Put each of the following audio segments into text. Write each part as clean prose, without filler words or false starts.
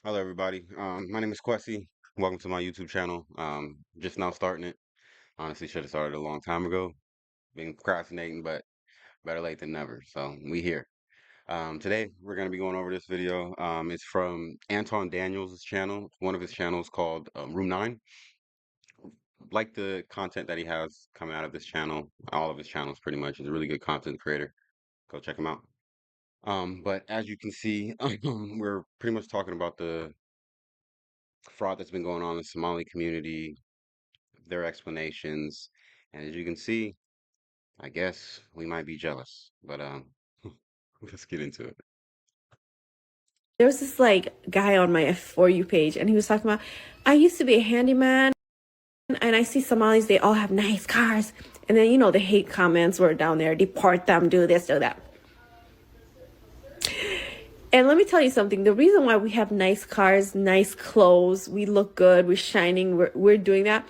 Hello, everybody. My name is Quessy. Welcome to my YouTube channel. Just now starting it. Honestly, should have started a long time ago. Been procrastinating, but better late than never. So we here. Today we're going to be going over this video. It's from Anton Daniels' channel. One of his channels called Room 9. Like the content that he has coming out of this channel. All of his channels, pretty much. He's a really good content creator. Go check him out. But as you can see, we're pretty much talking about the fraud that's been going on in the Somali community, their explanations, and as you can see, I guess we might be jealous, but let's get into it. There was this like guy on my For You page, and he was talking about, I used to be a handyman, and I see Somalis, they all have nice cars. And then, the hate comments were down there, deport them, do this, do that. And let me tell you something, the reason why we have nice cars, nice clothes, we look good, we're shining, we're doing that,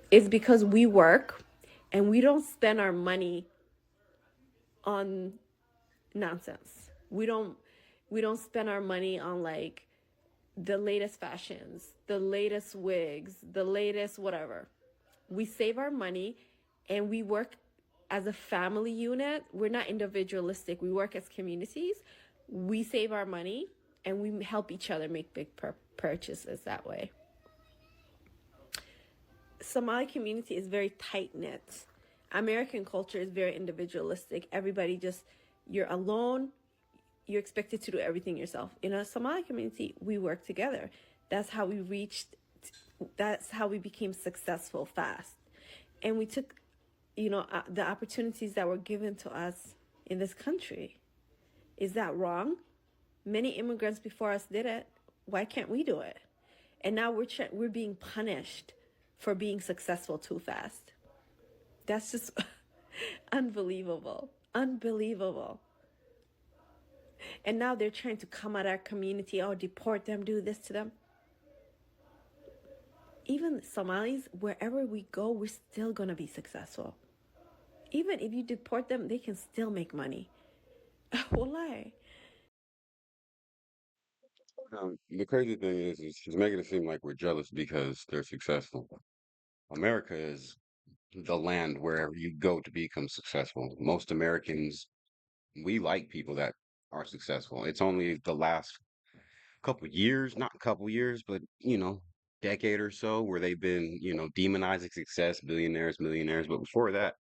is because we work and we don't spend our money on nonsense. We don't spend our money on like the latest fashions, the latest wigs, the latest whatever. We save our money and we work as a family unit. We're not individualistic. We work as communities. We save our money and we help each other make big purchases that way. Somali community is very tight knit. American culture is very individualistic. Everybody you're alone, you're expected to do everything yourself. In a Somali community, we work together. That's how we became successful fast. And we took, the opportunities that were given to us in this country. Is that wrong? Many immigrants before us did it. Why can't we do it? And now we're being punished for being successful too fast. That's just unbelievable. Unbelievable. And now they're trying to come at our community, deport them, do this to them. Even Somalis, wherever we go, we're still going to be successful. Even if you deport them, they can still make money. Wallahi. The crazy thing is she's making it seem like we're jealous because they're successful. America is the land wherever you go to become successful. Most Americans, we like people that are successful. It's only the last couple years, not couple years, but decade or so where they've been, demonizing success, billionaires, millionaires. But before that,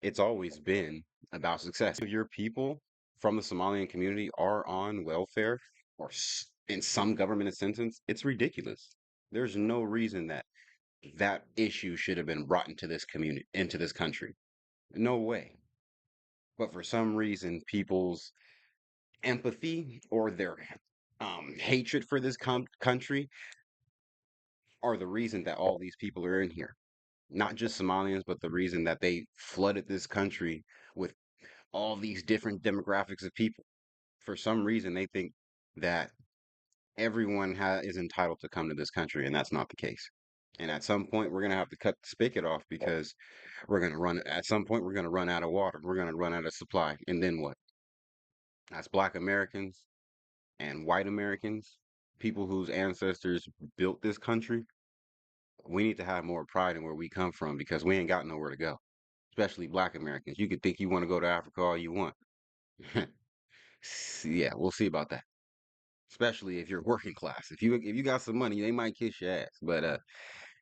it's always been about success. If your people from the Somalian community are on welfare or in some government assistance, it's ridiculous. There's no reason that that issue should have been brought into this community, into this country. No way. But for some reason, people's empathy or their hatred for this country are the reason that all these people are in here. Not just Somalians, but the reason that they flooded this country with all these different demographics of people. For some reason, they think that everyone is entitled to come to this country, and that's not the case. And at some point, we're gonna have to cut the spigot off because we're gonna run. At some point, we're gonna run out of water. We're gonna run out of supply, and then what? As Black Americans and white Americans, people whose ancestors built this country, we need to have more pride in where we come from because we ain't got nowhere to go. Especially Black Americans. You could think you want to go to Africa all you want. Yeah, we'll see about that. Especially if you're working class. If you got some money, they might kiss your ass. But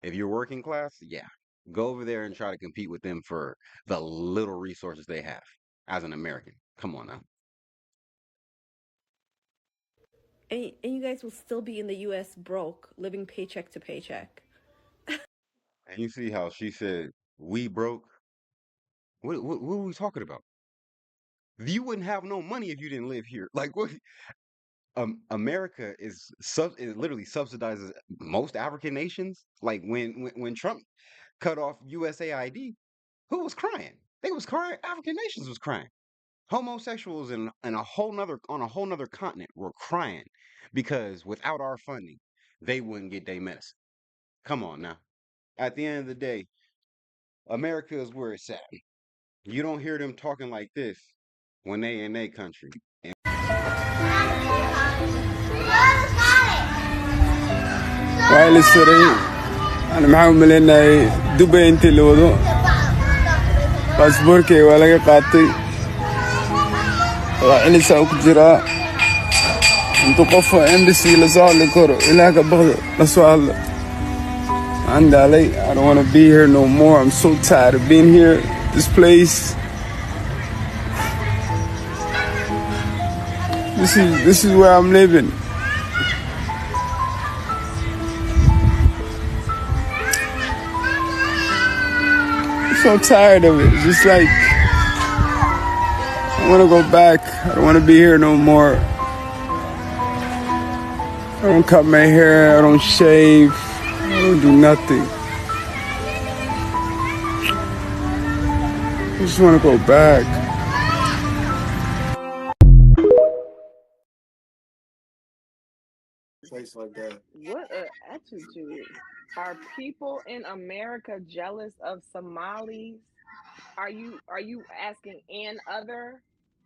if you're working class, yeah, go over there and try to compete with them for the little resources they have as an American. Come on now. And you guys will still be in the US broke, living paycheck to paycheck. And you see how she said we broke. What are we talking about? You wouldn't have no money if you didn't live here. Like what? America it literally subsidizes most African nations. Like when Trump cut off USAID, who was crying? They was crying. African nations was crying. Homosexuals in a whole nother on a whole nother continent were crying because without our funding, they wouldn't get their medicine. Come on now. At the end of the day, America is where it's at. You don't hear them talking like this when they in their country. وعلى السريع أنا محاول ملينا دبي أنت اللي وضو باسبوركي ولا قاطي راعي ساوك جرا أنتو قفة إمبسي لسؤال لكورو إلا كبغض لسؤال عند علي I don't want to be here no more. I'm so tired of being here. This place. This is where I'm living. I'm so tired of it. It's just like I want to go back. I don't want to be here no more. I don't cut my hair. I don't shave. I don't do nothing. I just want to go back. Place like that. What an attitude. Are people in America jealous of Somalis? Are you asking and other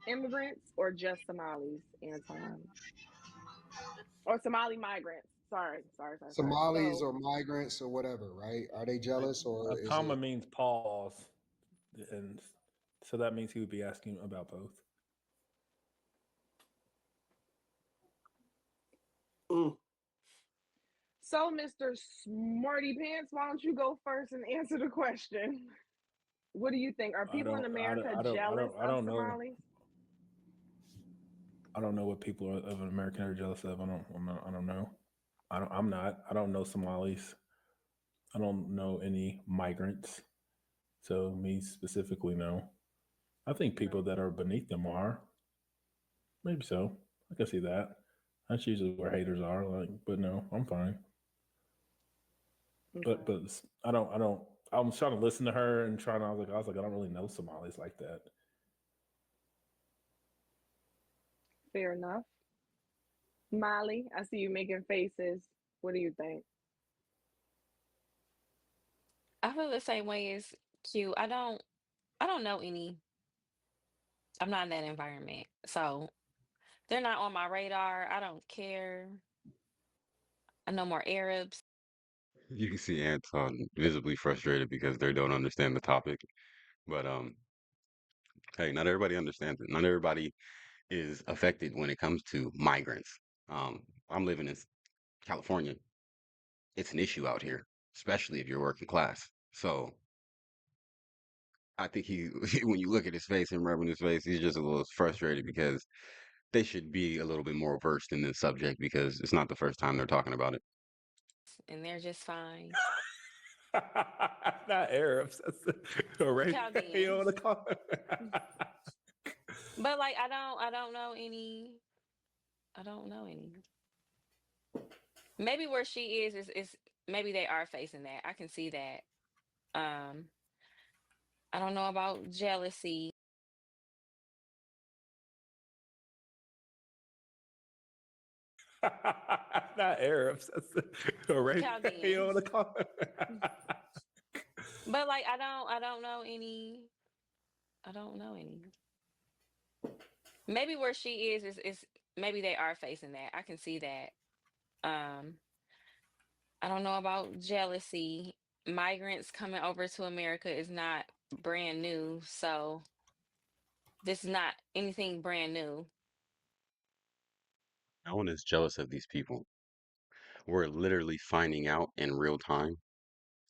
immigrants or just Somalis, Anton? Or Somali migrants? Sorry. Somalis So or migrants or whatever, right? Are they jealous or A is comma it means pause, and so that means he would be asking about both. so Mr. Smarty Pants, why don't you go first and answer the question? What do you think? Are I people in don't, I don't, America I don't, I jealous don't, I of don't know. Somalis? I don't know what people of an American are jealous of. I don't know. I'm not. I don't know Somalis. I don't know any migrants. So me specifically, no. I think people that are beneath them are. Maybe so. I can see that. That's usually where haters are. Like, but no, I'm fine. Okay. But I don't. I was trying to listen to her and trying. I was like, I don't really know Somalis like that. Fair enough. Molly, I see you making faces. What do you think? I feel the same way as Q. I don't know any. I'm not in that environment. So they're not on my radar. I don't care. I know more Arabs. You can see Anton visibly frustrated because they don't understand the topic. But hey, not everybody understands it. Not everybody is affected when it comes to migrants. I'm living in California. It's an issue out here, especially if you're working class. So I think he, when you look at his face and rubbing his face, he's just a little frustrated because they should be a little bit more versed in this subject because it's not the first time they're talking about it. And they're just fine. Not Arabs. That's all right. You know Chaldeans. what I call But like I don't know any. I don't know any. Maybe where she is maybe they are facing that. I can see that. Um I don't know about jealousy. Not Arabs. That's all right. You know Chaldeans. what I call But like I don't know any. I don't know any. Maybe where she is maybe they are facing that. I can see that. Um I don't know about jealousy. Migrants coming over to America is not brand new, so this is not anything brand new. No one is jealous of these people. We're literally finding out in real time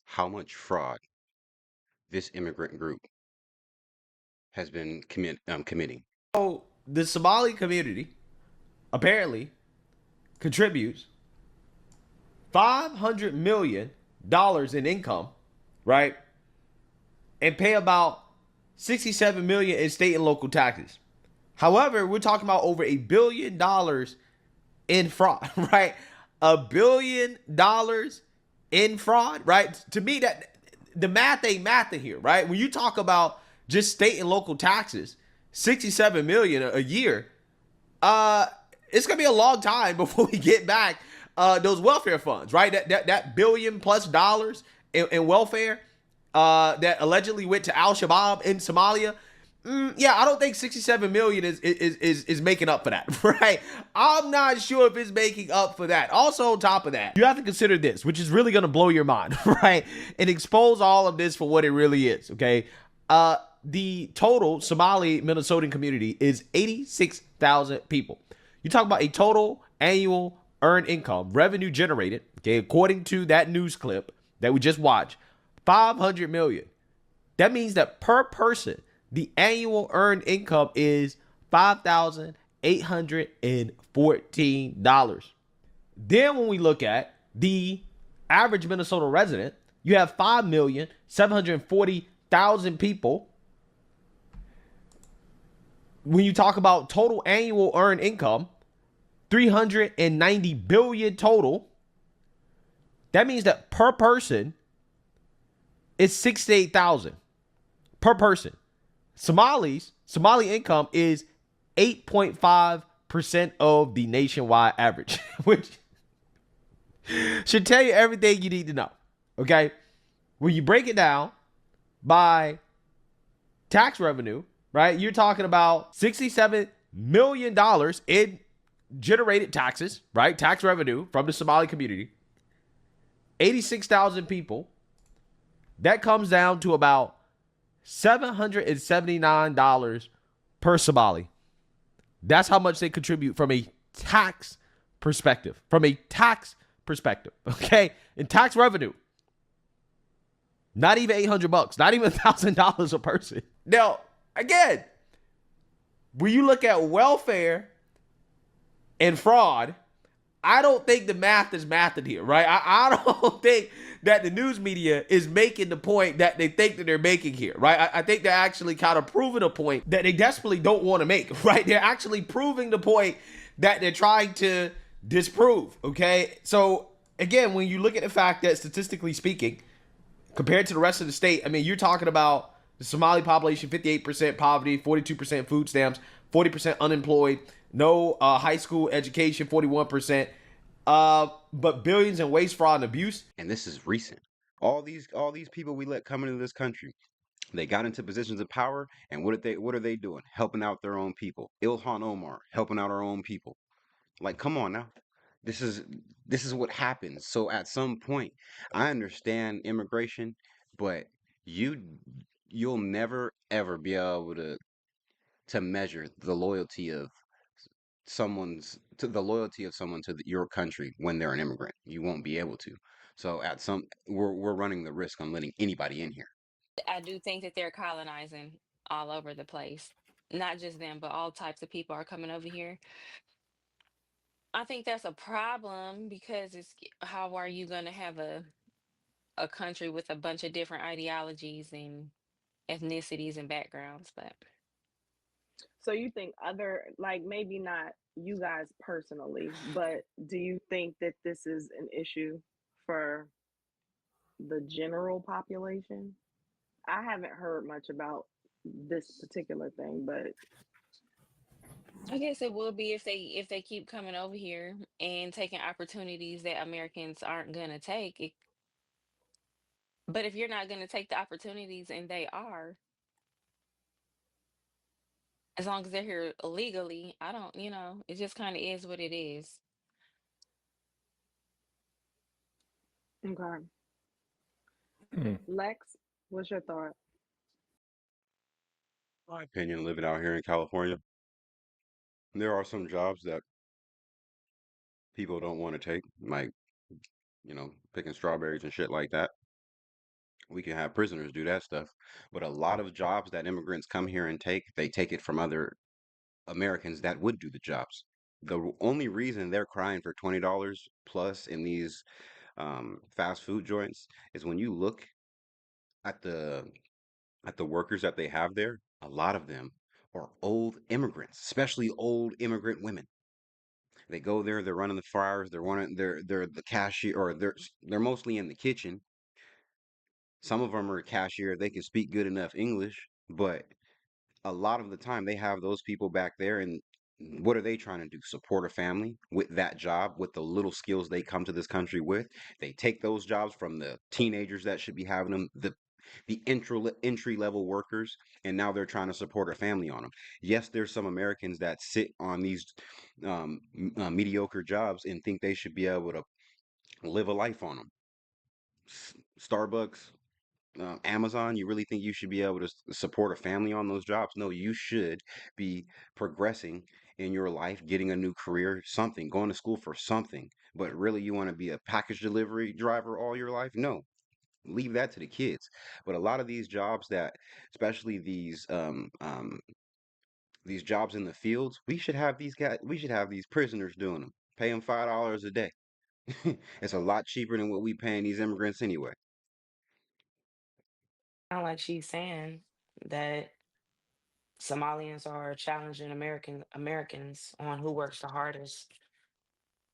how much fraud this immigrant group has been committing. So the Somali community apparently contributes $500 million in income, right? And pay about 67 million in state and local taxes. However, we're talking about over $1 billion in fraud, right? $1 billion in fraud, right? To me, that the math ain't math in here, right? When you talk about just state and local taxes, 67 million a year, it's gonna be a long time before we get back those welfare funds, right? That $1 billion+ in welfare that allegedly went to Al Shabaab in Somalia. Yeah, I don't think 67 million is making up for that, right? I'm not sure if it's making up for that. Also, on top of that, you have to consider this, which is really going to blow your mind, right? And expose all of this for what it really is, okay? The total Somali Minnesotan community is 86,000 people. You talk about a total annual earned income, revenue generated, okay, according to that news clip that we just watched, 500 million. That means that per person, the annual earned income is $5,814. Then when we look at the average Minnesota resident, you have 5,740,000 people. When you talk about total annual earned income, 390 billion total. That means that per person, it's 68,000 per person. Somali income is 8.5% of the nationwide average, which should tell you everything you need to know. Okay? When you break it down by tax revenue, right? You're talking about $67 million in generated taxes, right? Tax revenue from the Somali community. 86,000 people. That comes down to about $779 per Somali. That's how much they contribute from a tax perspective. Okay? In tax revenue. Not even $800, not even $1,000 a person. Now, again, when you look at welfare and fraud, I don't think the math is mathed here, right? I don't think that the news media is making the point that they think that they're making here, right? I think they're actually kind of proving a point that they desperately don't want to make, right? They're actually proving the point that they're trying to disprove, okay? So, again, when you look at the fact that statistically speaking, compared to the rest of the state, I mean, you're talking about the Somali population, 58% poverty, 42% food stamps, 40% unemployed, no high school education, 41%, but billions in waste, fraud, and abuse. And this is recent. All these people we let come into this country, they got into positions of power, and what are they doing? Helping out their own people. Ilhan Omar helping out our own people. Like, come on now. This is this is what happens. So at some point, I understand immigration, but you you'll never ever be able to measure the loyalty of someone to your country when they're an immigrant. You won't be able to. So we're running the risk on letting anybody in here. I do think that they're colonizing all over the place. Not just them, but all types of people are coming over here. I think that's a problem because how are you going to have a country with a bunch of different ideologies and ethnicities and backgrounds? But So you think other, like maybe not you guys personally, but do you think that this is an issue for the general population? I haven't heard much about this particular thing, but I guess it will be if they keep coming over here and taking opportunities that Americans aren't going to take. But if you're not going to take the opportunities and they are, as long as they're here illegally, I don't, it just kind of is what it is. okay. Hmm. Lex, what's your thought? My opinion, living out here in California, there are some jobs that people don't want to take, like, picking strawberries and shit like that. We can have prisoners do that stuff. But a lot of jobs that immigrants come here and take, they take it from other Americans that would do the jobs. The only reason they're crying for $20 plus in these fast food joints is when you look at the workers that they have there, a lot of them are old immigrants, especially old immigrant women. They go there, they're running the fryers, they're the cashier, or they're mostly in the kitchen. Some of them are a cashier, they can speak good enough English, but a lot of the time they have those people back there, and what are they trying to do? Support a family with that job, with the little skills they come to this country with. They take those jobs from the teenagers that should be having them, the the entry level workers, and now they're trying to support a family on them. Yes, there's some Americans that sit on these mediocre jobs and think they should be able to live a life on them. Starbucks, Amazon, you really think you should be able to support a family on those jobs? No, you should be progressing in your life, getting a new career, something, going to school for something. But really, you want to be a package delivery driver all your life? No, leave that to the kids. But a lot of these jobs that, especially these jobs in the fields, we should have these guys, we should have these prisoners doing them. Pay them $5 a day. It's a lot cheaper than what we paying these immigrants anyway. Not like she's saying that Somalians are challenging Americans on who works the hardest.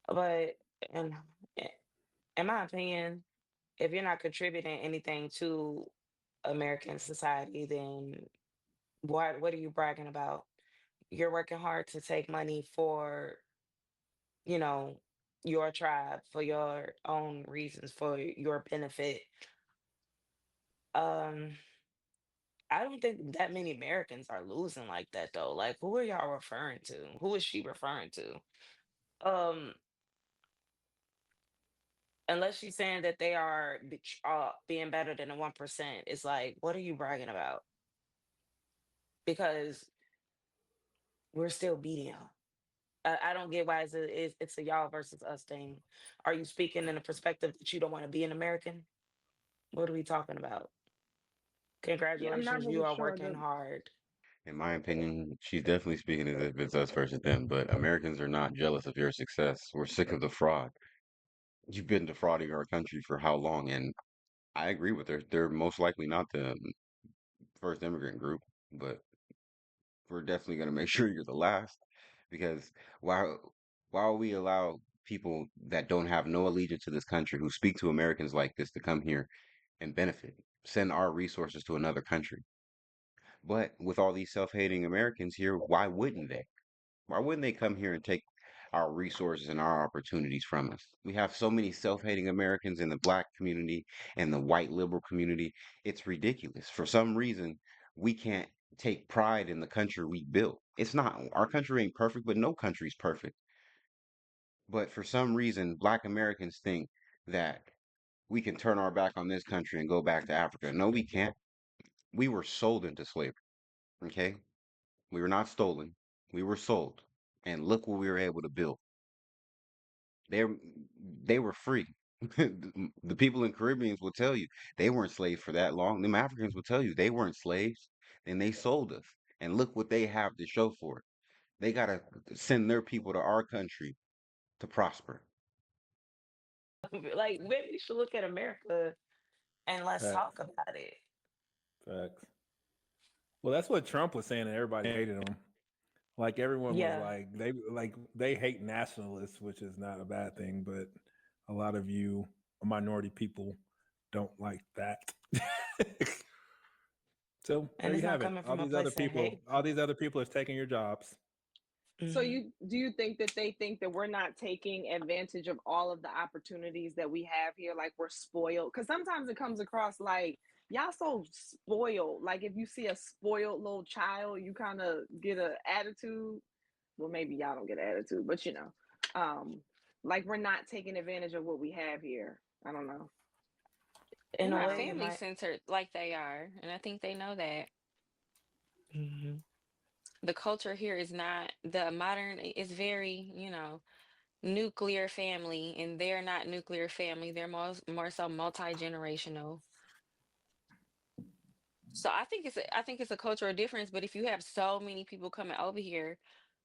But in in my opinion, if you're not contributing anything to American society, then what are you bragging about? You're working hard to take money for, you know, your tribe, for your own reasons, for your benefit. Um, I don't think that many Americans are losing like that though. Like, who are y'all referring to? Who is she referring to? Um, unless she's saying that they are being better than the 1%, it's like, what are you bragging about? Because we're still beating y'all. I don't get why it's a y'all versus us thing. Are you speaking in a perspective that you don't want to be an American? What are we talking about? Yeah, I'm not Congratulations, you really are sure working the hard. In my opinion, she's definitely speaking as if it's us versus them, but Americans are not jealous of your success. We're sick of the fraud. You've been defrauding our country for how long? And I agree with her. They're most likely not the first immigrant group, but we're definitely going to make sure you're the last because while we allow people that don't have no allegiance to this country who speak to Americans like this to come here and benefit, send our resources to another country. But with all these self-hating Americans here, why wouldn't they? Why wouldn't they come here and take our resources and our opportunities from us? We have so many self-hating Americans in the black community and the white liberal community. It's ridiculous. For some reason, we can't take pride in the country we built. It's not, our country ain't perfect, but no country's perfect. But for some reason, black Americans think that we can turn our back on this country and go back to Africa. No, we can't. We were sold into slavery, okay? We were not stolen. We were sold. And look what we were able to build. They they were free. The people in Caribbeans will tell you they weren't slaves for that long. Them Africans will tell you they weren't slaves. And they sold us. And look what they have to show for it. They gotta send their people to our country to prosper. Like, maybe we should look at America and let's talk Facts. about it. Facts. Well, that's what Trump was saying, and everybody hated him. Like everyone was Yeah. like they hate nationalists, which is not a bad thing, but a lot of you minority people don't like that. So there And you it's not have it. coming from a place of hate. All these other people is taking your jobs. So Hmm. you think that they think that we're not taking advantage of all of the opportunities that we have here, like we're spoiled? Because sometimes it comes across like y'all so spoiled. Like if you see a spoiled little child, you kind of get an attitude. Well, maybe y'all don't get an attitude, but um, like we're not taking advantage of what we have here. I don't know. In We're a not way, it family might. centered like they are. And I think they know that. Hmm. The culture here is not the modern, it's very, nuclear family, and they're not nuclear family. They're more so multi-generational. So I think it's a cultural difference. But if you have so many people coming over here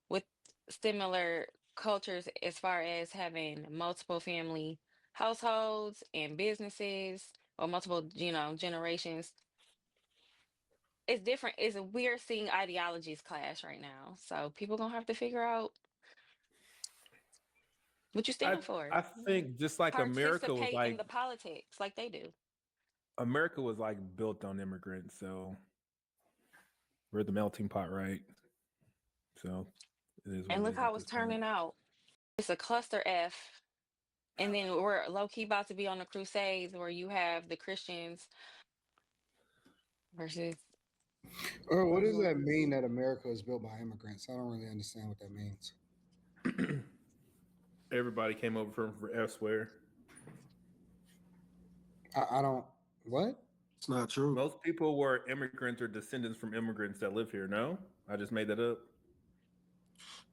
with similar cultures as far as having multiple family households and businesses or multiple, generations, it's different. It's we're seeing ideologies clash right now. So people gonna have to figure out what you I stand for. I think just like Participate in the politics like they do. America was like built on immigrants, so we're the melting pot, right? So it is what And it look is how at it's this point. turning out. It's a cluster F. And then we're low key about to be on the Crusades where you have the Christians versus Or what does that mean that America is built by immigrants? I don't really understand what that means. Everybody came over from elsewhere. I don't. What? It's not true. Most people were immigrants or descendants from immigrants that live here. No, I just made that up.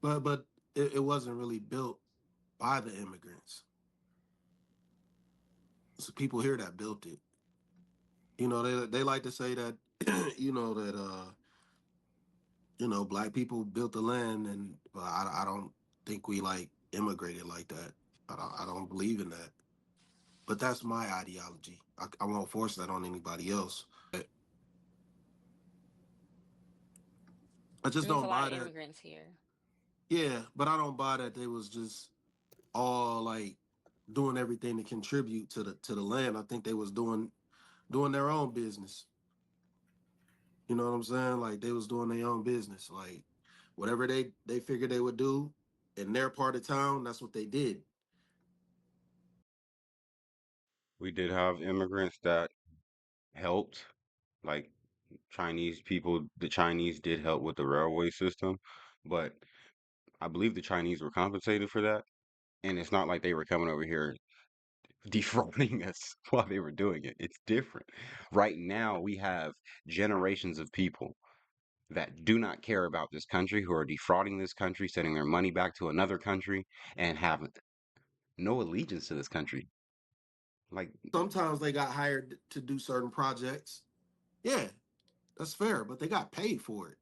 But it wasn't really built by the immigrants. It's the people here that built it. You know, they like to say that you know that black people built the land, and but I don't think we like immigrated like that. I don't believe in that. But that's my ideology. I won't force that on anybody else. I just there's a don't lot buy of that. immigrants here. Yeah, but I don't buy that they was just all like doing everything to contribute to the land. I think they was doing their own business. You know what I'm saying? Like they was doing their own business. Like whatever they figured they would do in their part of town, that's what they did. We did have immigrants that helped, like Chinese people. The Chinese did help with the railway system, but I believe the Chinese were compensated for that. And it's not like they were coming over here defrauding us while they were doing it. It's different. Right now, we have generations of people that do not care about this country, who are defrauding this country, sending their money back to another country, and have no allegiance to this country. Like, Sometimes they got hired to do certain projects. Yeah, that's fair, but they got paid for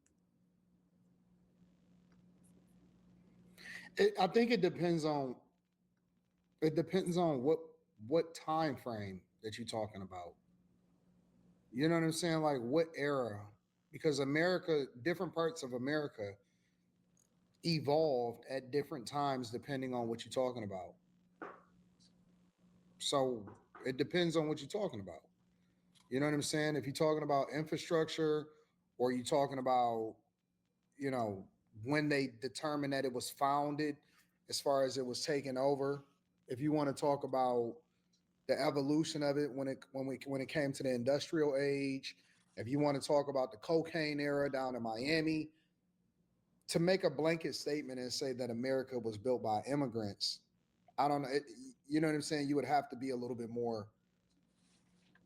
it. I think it depends on. It depends on what time frame that you're talking about. You know what I'm saying? Like what era? Because America, different parts of America evolved at different times depending on what you're talking about. So it depends on what you're talking about. You know what I'm saying? If you're talking about infrastructure or you're talking about, you know, when they determined that it was founded, as far as it was taken over, if you want to talk about the evolution of it when it came to the industrial age, if you want to talk about the cocaine era down in Miami, to make a blanket statement and say that America was built by immigrants, I don't know. You know what I'm saying? You would have to be a little bit more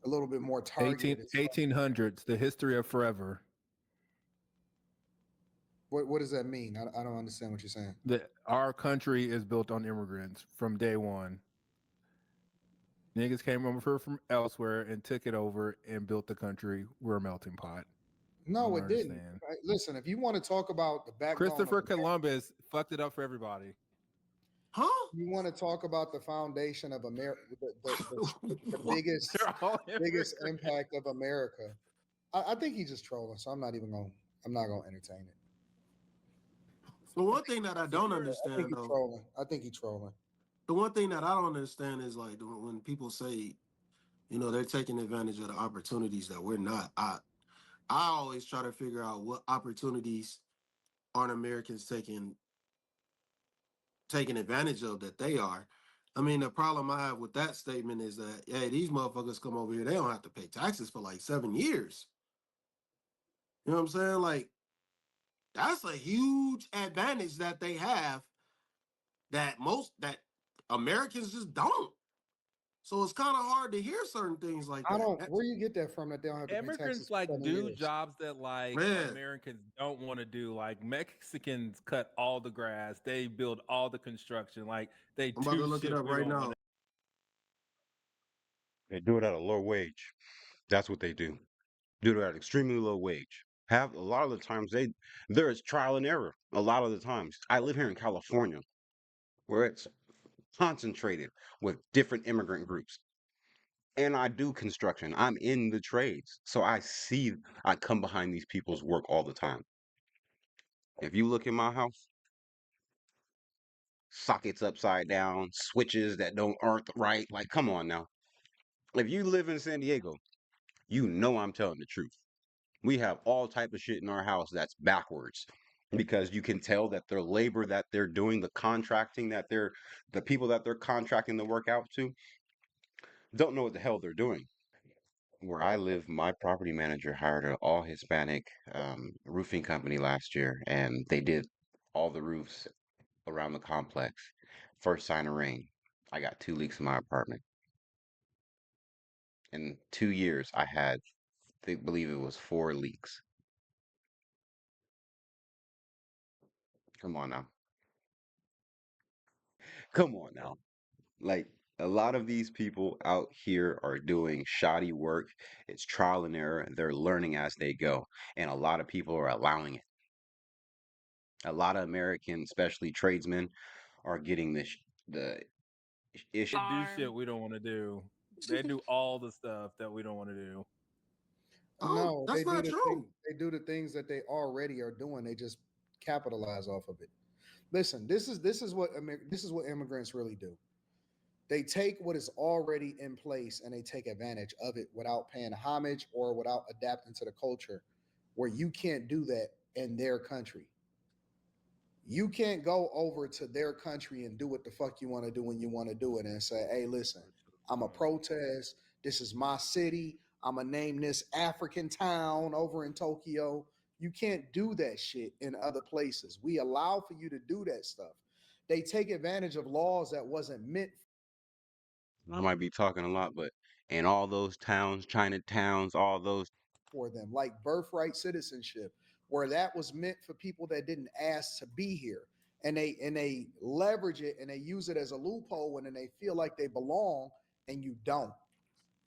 18, targeted. 1800s, the history of forever. What does that mean? I don't understand what you're saying. Our country is built on immigrants from day one. Niggas came over from elsewhere and took it over and built the country. We're a melting pot. I No, don't it didn't. understand. Listen, if you want to talk about the backbone of Christopher America, Columbus fucked it up for everybody. Huh? you want to talk about the foundation of America, the What? biggest They're all biggest immigrants. impact of America. I think he's just trolling, so I'm not gonna entertain it. The one thing that I don't I think understand he's though, trolling. I think he's trolling. the one thing that I don't understand is like when people say, they're taking advantage of the opportunities that we're not. I always try to figure out what opportunities aren't Americans taking advantage of that they are. I mean, the problem I have with that statement is that, hey, these motherfuckers come over here, they don't have to pay taxes for like 7 years. You know what I'm saying? Like, that's a huge advantage that they have that Americans just don't. So it's kind of hard to hear certain things like I that. don't. Where you get that from? That they don't have to pay taxes Immigrants for like 7 do years. jobs that like Man, Americans don't want to do. Like Mexicans cut all the grass, they build all the construction. Like they I'm about to do look it shit up we right don't want now. to. they do it at a low wage. That's what they do. Do it at extremely low wage. Have a lot of the times there is trial and error. A lot of the times, I live here in California, where it's concentrated with different immigrant groups. And I do construction. I'm in the trades. So I come behind these people's work all the time. If you look in my house, sockets upside down, switches that aren't right. Like, come on now. If you live in San Diego, you know I'm telling the truth. We have all type of shit in our house that's backwards because you can tell that their labor that they're doing, the people that they're contracting the work out to, don't know what the hell they're doing. Where I live, my property manager hired an all Hispanic roofing company last year, and they did all the roofs around the complex. First sign of rain, I got 2 leaks in my apartment. In 2 years, I had, they believe it was 4 leaks. Come on now. Come on now. Like a lot of these people out here are doing shoddy work. It's trial and error. They're learning as they go. And a lot of people are allowing it. A lot of American, especially tradesmen, are getting the issue. They do shit Farm. we don't want to do. They do all the stuff that we don't want to do. Oh, No, that's not true. they do the things that they already are doing. They just capitalize off of it. Listen, this is what immigrants really do. They take what is already in place and they take advantage of it without paying homage or without adapting to the culture where you can't do that in their country. You can't go over to their country and do what the fuck you want to do when you want to do it and say, hey, listen, I'm a protest. This is my city. I'm going to name this African town over in Tokyo. You can't do that shit in other places. We allow for you to do that stuff. They take advantage of laws that wasn't meant I might be talking a lot, but in all those towns, Chinatowns, all those, for them, like birthright citizenship, where that was meant for people that didn't ask to be here. And they leverage it and they use it as a loophole and then they feel like they belong and you don't.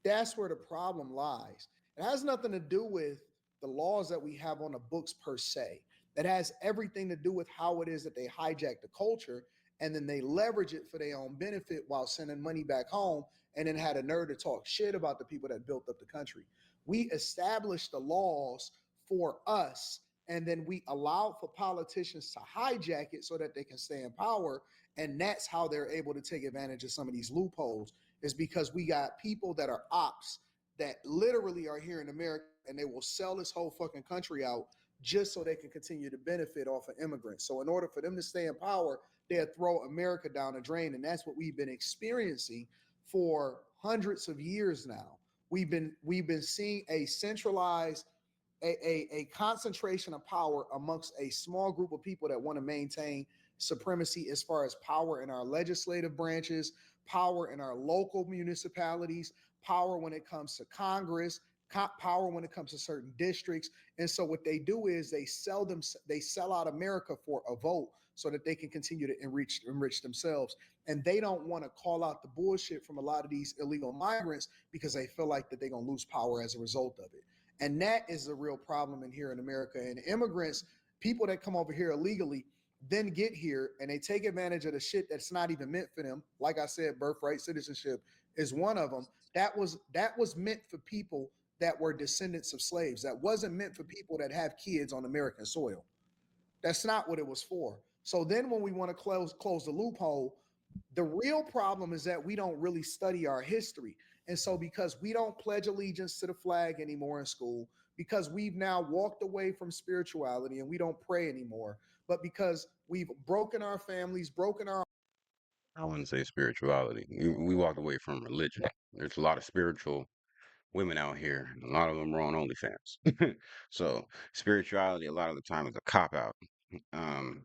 That's where the problem lies. It has nothing to do with the laws that we have on the books per se. It has everything to do with how it is that they hijack the culture and then they leverage it for their own benefit while sending money back home and then had a nerve to talk shit about the people that built up the country. We established the laws for us and then we allow for politicians to hijack it so that they can stay in power. And that's how they're able to take advantage of some of these loopholes is because we got people that are ops that literally are here in America and they will sell this whole fucking country out just so they can continue to benefit off of immigrants. So in order for them to stay in power, they'll throw America down the drain. And that's what we've been experiencing for hundreds of years now. We've been seeing a centralized a concentration of power amongst a small group of people that want to maintain supremacy as far as power in our legislative branches, power in our local municipalities, power when it comes to Congress, power when it comes to certain districts. And so what they do is they sell out America for a vote so that they can continue to enrich themselves. And they don't want to call out the bullshit from a lot of these illegal migrants because they feel like that they're gonna lose power as a result of it. And that is the real problem in here in America. And immigrants, people that come over here illegally, then get here and they take advantage of the shit that's not even meant for them. Like I said, birthright citizenship is one of them. That was meant for people that were descendants of slaves. That wasn't meant for people that have kids on American soil. That's not what it was for. So then when we want to close the loophole, the real problem is that we don't really study our history. And so because we don't pledge allegiance to the flag anymore in school, because we've now walked away from spirituality and we don't pray anymore, but because we've broken our families, broken our I wouldn't say spirituality. We walked away from religion. There's a lot of spiritual women out here. A lot of them are on OnlyFans. So spirituality a lot of the time is a cop out. Um,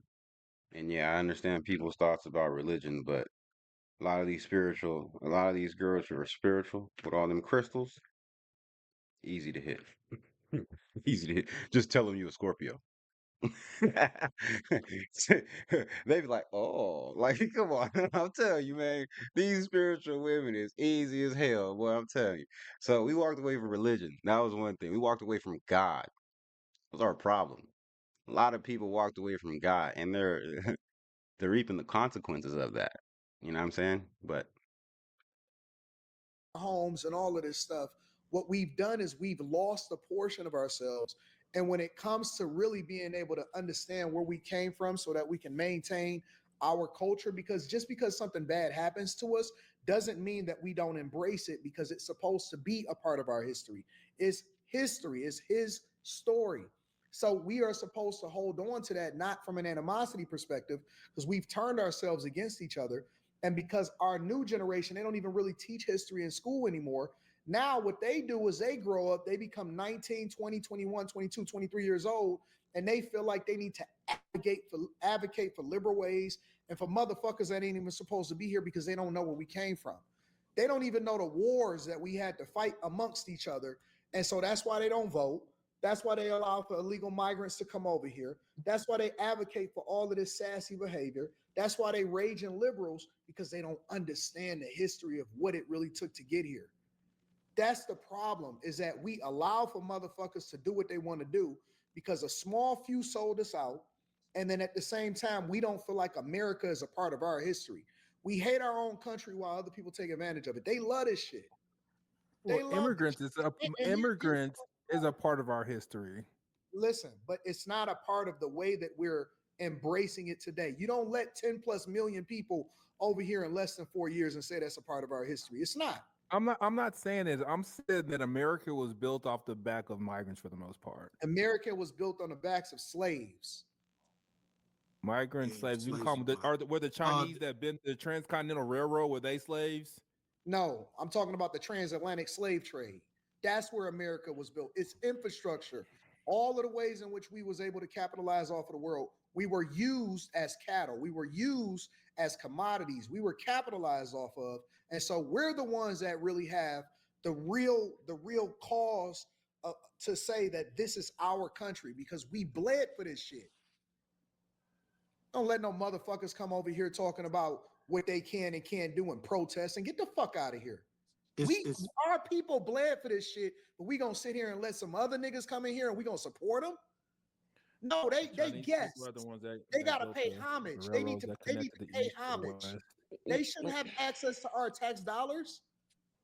and yeah, I understand people's thoughts about religion, but a lot of these girls who are spiritual with all them crystals, easy to hit. Easy to hit. Just tell them you a Scorpio. They be like, oh, like, come on. I'm telling you, man, these spiritual women is easy as hell, boy. I'm telling you. So we walked away from religion. That was one thing. We walked away from God. That was our problem. A lot of people walked away from God, and they're they're reaping the consequences of that. You know what I'm saying? But homes and all of this stuff, what we've done is we've lost a portion of ourselves. And when it comes to really being able to understand where we came from so that we can maintain our culture, because just because something bad happens to us doesn't mean that we don't embrace it because it's supposed to be a part of our history. It's history, it's his story. So we are supposed to hold on to that, not from an animosity perspective, because we've turned ourselves against each other, and because our new generation, they don't even really teach history in school anymore. Now, what they do is they grow up, they become 19, 20, 21, 22, 23 years old, and they feel like they need to advocate for liberal ways and for motherfuckers that ain't even supposed to be here because they don't know where we came from. They don't even know the wars that we had to fight amongst each other. And so that's why they don't vote. That's why they allow for illegal migrants to come over here. That's why they advocate for all of this sassy behavior. That's why they raging liberals, because they don't understand the history of what it really took to get here. That's the problem, is that we allow for motherfuckers to do what they want to do because a small few sold us out. And then at the same time, we don't feel like America is a part of our history. We hate our own country while other people take advantage of it. They love this shit. They Well, love this shit. immigrants is a part of our history. Listen, but it's not a part of the way that we're embracing it today. You don't let 10 plus million people over here in less than 4 years and say that's a part of our history. It's not. I'm not saying it. I'm saying that America was built off the back of migrants for the most part. America was built on the backs of slaves. Migrant Yeah, slaves. You can slaves call them. Were the Uh, Chinese that been the transcontinental railroad? Were they slaves? No, I'm talking about the transatlantic slave trade. That's where America was built. Its infrastructure, all of the ways in which we was able to capitalize off of the world. We were used as cattle. We were used as commodities. We were capitalized off of. And so we're the ones that really have the real cause to say that this is our country, because we bled for this shit. Don't let no motherfuckers come over here talking about what they can and can't do and protest and get the fuck out of here. it's Our people bled for this shit, but we gonna sit here and let some other niggas come in here and we gonna support them? No, they Chinese people are the guests. ones that, They that gotta built pay the homage. railroads that They need to connected the pay east to the homage. west. They shouldn't have access to our tax dollars.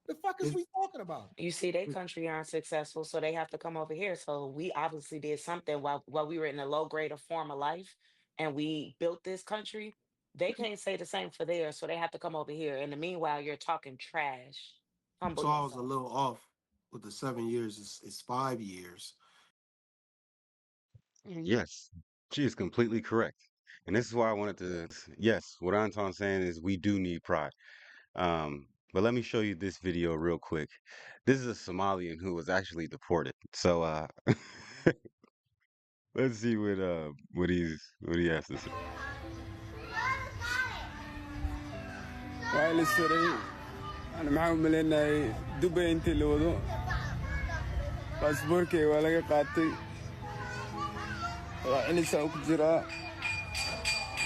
The fuck is it's we talking about? You see, their country aren't successful, so they have to come over here. So we obviously did something while we were in a low grade of form of life, and we built this country. They can't say the same for theirs, so they have to come over here. In the meanwhile, you're talking trash. Humble so I was a yourself. little off with the 7 years. It's 5 years. Yes, she is completely correct. And this is why I wanted to, yes, what Anton's saying is we do need pride. But let me show you this video real quick. This is a Somalian who was actually deported. So let's see what he has to say. وائل السري أنا معاهم ملينا دبي أنت اللي وضو باسبوركي ولا قاطي راعي ساوك جرا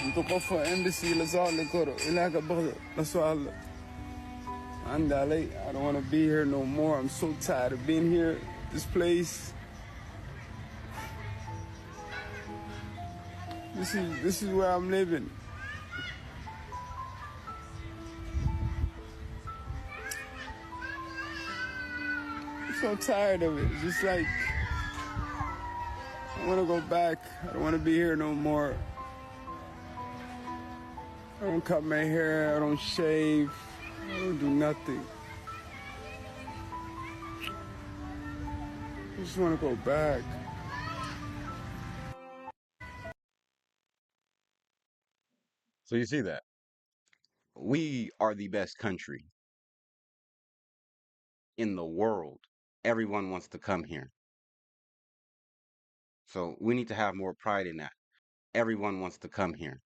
أنتو قفوا إمبسي لزال كورو إلاك بغض لسؤال عندي علي I don't want to be here no more. I'm so tired of being here. This place. This is where I'm living. I'm so tired of it. It's just like I want to go back. I don't want to be here no more. I don't cut my hair. I don't shave. I don't do nothing. I just want to go back. So you see that? We are the best country in the world. Everyone wants to come here. So we need to have more pride in that. Everyone wants to come here.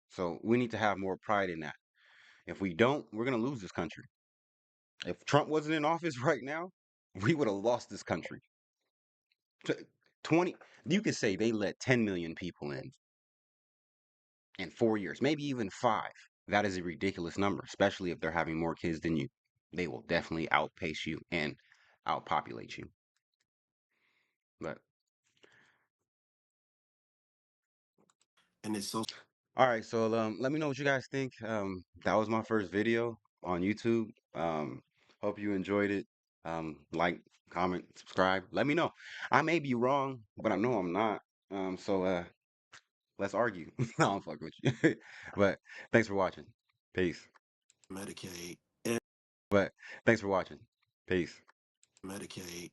So we need to have more pride in that. If we don't, we're going to lose this country. If Trump wasn't in office right now, we would have lost this country. 20, you could say they let 10 million people in 4 years, maybe even 5. That is a ridiculous number, especially if they're having more kids than you. They will definitely outpace you and outpopulate you. But And it's so all right, so let me know what you guys think. That was my first video on YouTube. Hope you enjoyed it. Like, comment, subscribe. Let me know. I may be wrong, but I know I'm not. So let's argue. No, I'm fucking with you. But thanks for watching. Peace. Medicaid, But thanks for watching. Peace. Medicaid.